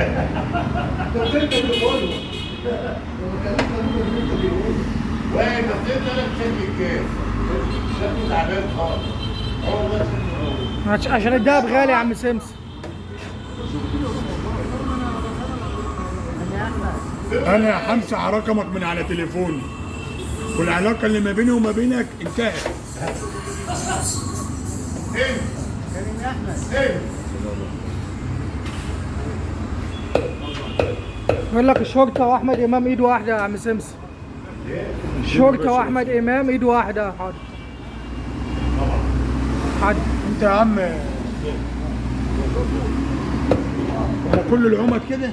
انت انت اللي بقوله. لما كلمت انت اللي بقوله. واحد بس انت لا تشد الكاس. شكله تعبان خالص. هو ده شكله. عشان الدهب غالي يا عم سمس. انا همسح رقمك من على تليفوني، والعلاقه اللي ما بيني وما بينك انتهت. ايه؟ كريم يا احمد. ايه؟ يقول لك الشرطه واحمد امام ايد واحده يا عم سمس. الشرطه واحمد امام ايد واحده. حاضر حاضر. انت يا عم هو كل العمد كده؟